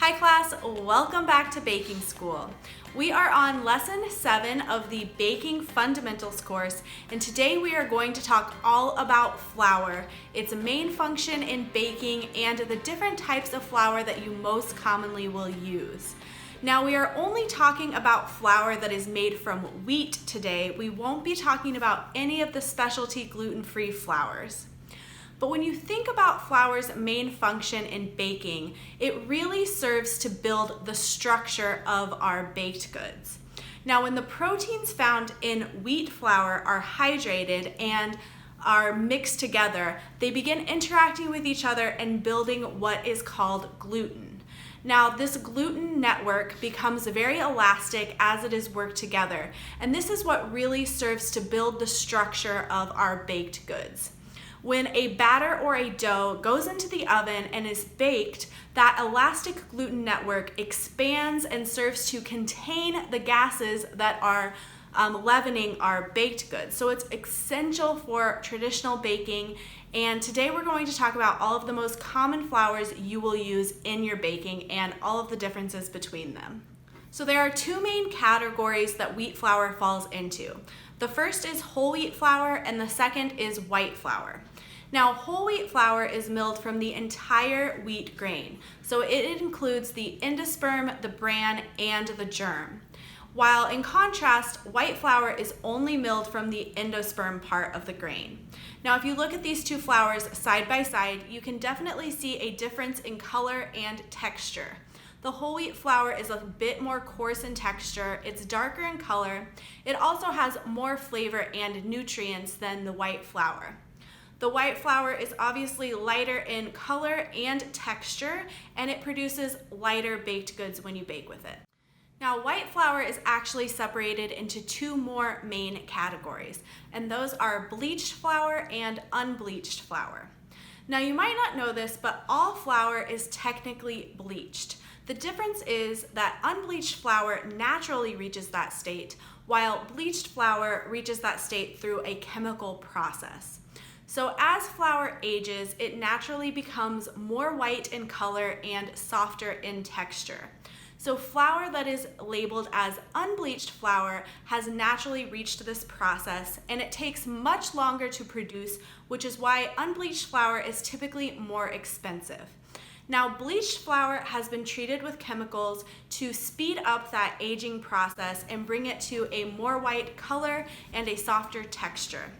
Hi class, welcome back to baking school. We are on lesson 7 of the Baking Fundamentals course, and today we are going to talk all about flour, its main function in baking, and the different types of flour that you most commonly will use. Now we are only talking about flour that is made from wheat today. We won't be talking about any of the specialty gluten-free flours. But when you think about flour's main function in baking, it really serves to build the structure of our baked goods. Now, when the proteins found in wheat flour are hydrated and are mixed together, they begin interacting with each other and building what is called gluten. Now, this gluten network becomes very elastic as it is worked together, and this is what really serves to build the structure of our baked goods. When a batter or a dough goes into the oven and is baked, that elastic gluten network expands and serves to contain the gases that are leavening our baked goods. So it's essential for traditional baking, and today we're going to talk about all of the most common flours you will use in your baking and all of the differences between them. So there are two main categories that wheat flour falls into. The first is whole wheat flour and the second is white flour. Now, whole wheat flour is milled from the entire wheat grain. So it includes the endosperm, the bran, and the germ. While in contrast, white flour is only milled from the endosperm part of the grain. Now, if you look at these two flours side by side, you can definitely see a difference in color and texture. The whole wheat flour is a bit more coarse in texture, it's darker in color, it also has more flavor and nutrients than the white flour. The white flour is obviously lighter in color and texture, and it produces lighter baked goods when you bake with it. Now, white flour is actually separated into two more main categories, and those are bleached flour and unbleached flour. Now, you might not know this, but all flour is technically bleached. The difference is that unbleached flour naturally reaches that state, while bleached flour reaches that state through a chemical process. So as flour ages, it naturally becomes more white in color and softer in texture. So flour that is labeled as unbleached flour has naturally reached this process, and it takes much longer to produce, which is why unbleached flour is typically more expensive. Now, bleached flour has been treated with chemicals to speed up that aging process and bring it to a more white color and a softer texture.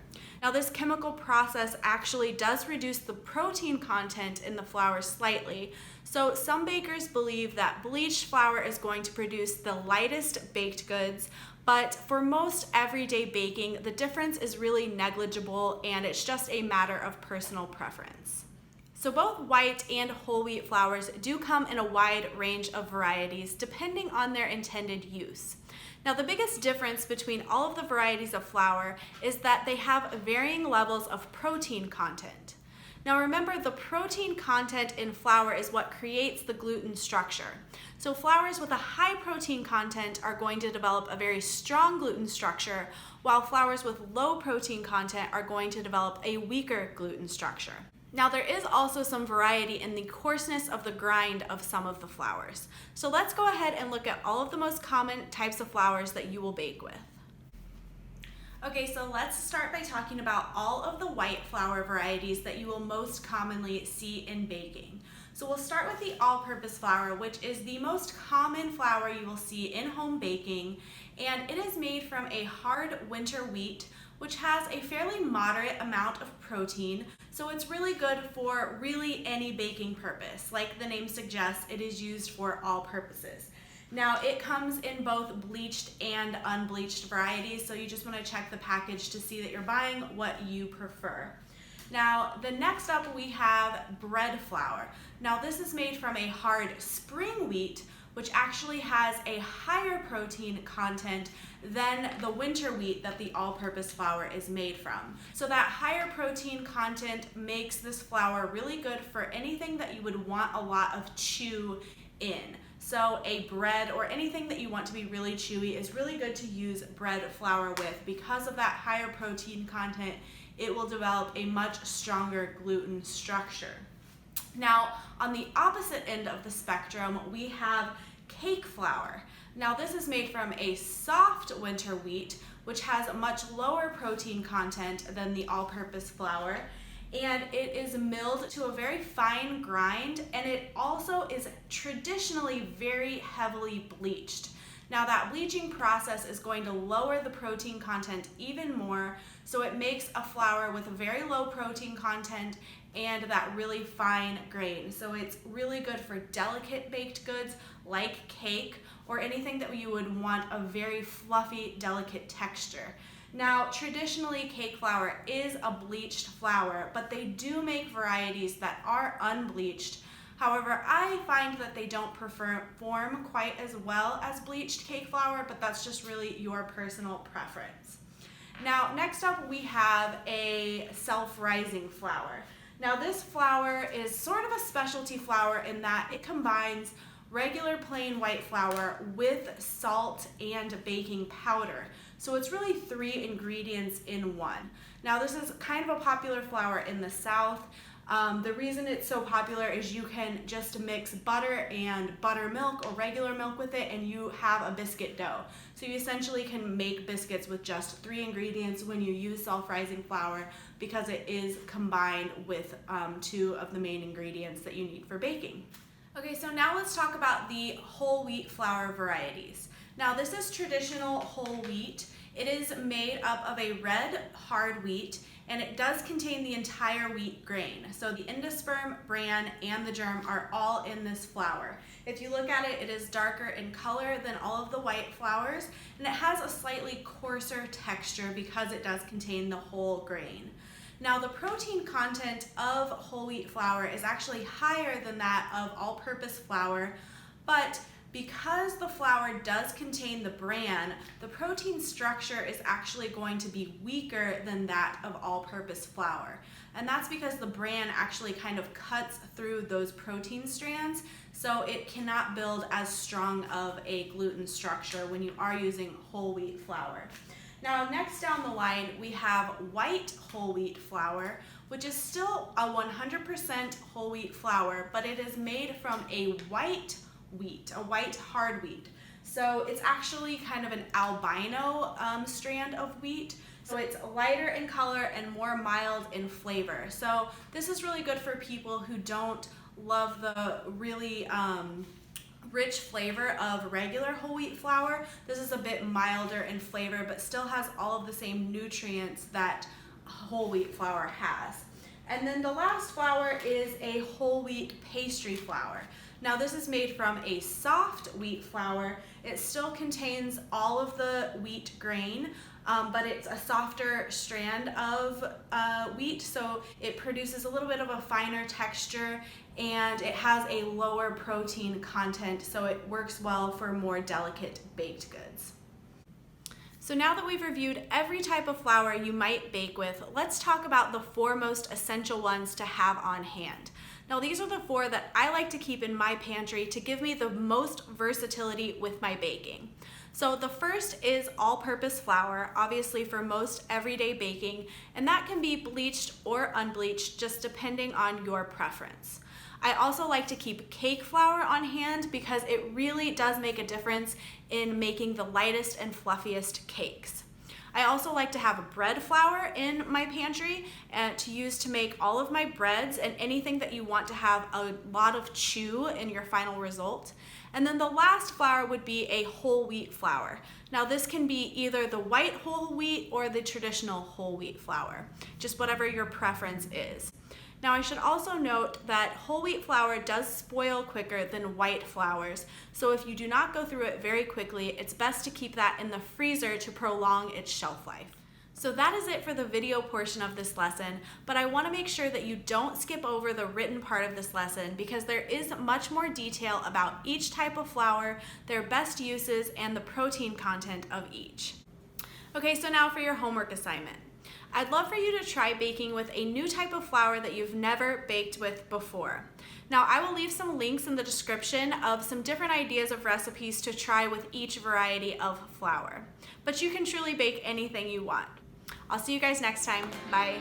Now, this chemical process actually does reduce the protein content in the flour slightly, so some bakers believe that bleached flour is going to produce the lightest baked goods, but for most everyday baking, the difference is really negligible and it's just a matter of personal preference. So both white and whole wheat flours do come in a wide range of varieties depending on their intended use. Now, the biggest difference between all of the varieties of flour is that they have varying levels of protein content. Now remember, the protein content in flour is what creates the gluten structure. So flours with a high protein content are going to develop a very strong gluten structure, while flours with low protein content are going to develop a weaker gluten structure. Now, there is also some variety in the coarseness of the grind of some of the flours. So let's go ahead and look at all of the most common types of flours that you will bake with. Okay, so let's start by talking about all of the white flour varieties that you will most commonly see in baking. So we'll start with the all-purpose flour, which is the most common flour you will see in home baking, and it is made from a hard winter wheat, which has a fairly moderate amount of protein, so it's really good for really any baking purpose. Like the name suggests, it is used for all purposes. Now, it comes in both bleached and unbleached varieties, so you just want to check the package to see that you're buying what you prefer. Now, the next up we have bread flour. Now, this is made from a hard spring wheat, which actually has a higher protein content than the winter wheat that the all-purpose flour is made from. So that higher protein content makes this flour really good for anything that you would want a lot of chew in. So a bread or anything that you want to be really chewy is really good to use bread flour with. Because of that higher protein content, it will develop a much stronger gluten structure. Now, on the opposite end of the spectrum, we have cake flour. Now, this is made from a soft winter wheat, which has a much lower protein content than the all-purpose flour, and it is milled to a very fine grind, and it also is traditionally very heavily bleached. Now, that bleaching process is going to lower the protein content even more, so it makes a flour with a very low protein content and that really fine grain. So it's really good for delicate baked goods like cake or anything that you would want a very fluffy, delicate texture. Now, traditionally, cake flour is a bleached flour, but they do make varieties that are unbleached. However, I find that they don't perform quite as well as bleached cake flour, but that's just really your personal preference. Now, next up we have a self-rising flour. Now, this flour is sort of a specialty flour in that it combines regular plain white flour with salt and baking powder. So it's really 3 ingredients in one. Now, this is kind of a popular flour in the South. The reason it's so popular is you can just mix butter and buttermilk or regular milk with it and you have a biscuit dough. So you essentially can make biscuits with just 3 ingredients when you use self-rising flour because it is combined with 2 of the main ingredients that you need for baking. Okay, so now let's talk about the whole wheat flour varieties. Now, this is traditional whole wheat. It is made up of a red hard wheat, and it does contain the entire wheat grain. So the endosperm, bran, and the germ are all in this flour. If you look at it, it is darker in color than all of the white flours, and it has a slightly coarser texture because it does contain the whole grain. Now, the protein content of whole wheat flour is actually higher than that of all-purpose flour, but because the flour does contain the bran, the protein structure is actually going to be weaker than that of all-purpose flour. And that's because the bran actually kind of cuts through those protein strands, so it cannot build as strong of a gluten structure when you are using whole wheat flour. Now, next down the line, we have white whole wheat flour, which is still a 100% whole wheat flour, but it is made from a white wheat, a white hard wheat. So it's actually kind of an albino strand of wheat. So it's lighter in color and more mild in flavor. So this is really good for people who don't love the really rich flavor of regular whole wheat flour. This is a bit milder in flavor, but still has all of the same nutrients that whole wheat flour has. And then the last flour is a whole wheat pastry flour. Now, this is made from a soft wheat flour. It still contains all of the wheat grain, but it's a softer strand of wheat, so it produces a little bit of a finer texture, and it has a lower protein content, so it works well for more delicate baked goods. So now that we've reviewed every type of flour you might bake with, let's talk about the 4 most essential ones to have on hand. Now, these are the 4 that I like to keep in my pantry to give me the most versatility with my baking. So the first is all-purpose flour, obviously for most everyday baking, and that can be bleached or unbleached just depending on your preference. I also like to keep cake flour on hand because it really does make a difference in making the lightest and fluffiest cakes. I also like to have bread flour in my pantry to use to make all of my breads and anything that you want to have a lot of chew in your final result. And then the last flour would be a whole wheat flour. Now, this can be either the white whole wheat or the traditional whole wheat flour, just whatever your preference is. Now, I should also note that whole wheat flour does spoil quicker than white flours, so if you do not go through it very quickly, it's best to keep that in the freezer to prolong its shelf life. So that is it for the video portion of this lesson, but I want to make sure that you don't skip over the written part of this lesson because there is much more detail about each type of flour, their best uses, and the protein content of each. Okay, so now for your homework assignment. I'd love for you to try baking with a new type of flour that you've never baked with before. Now, I will leave some links in the description of some different ideas of recipes to try with each variety of flour. But you can truly bake anything you want. I'll see you guys next time. Bye.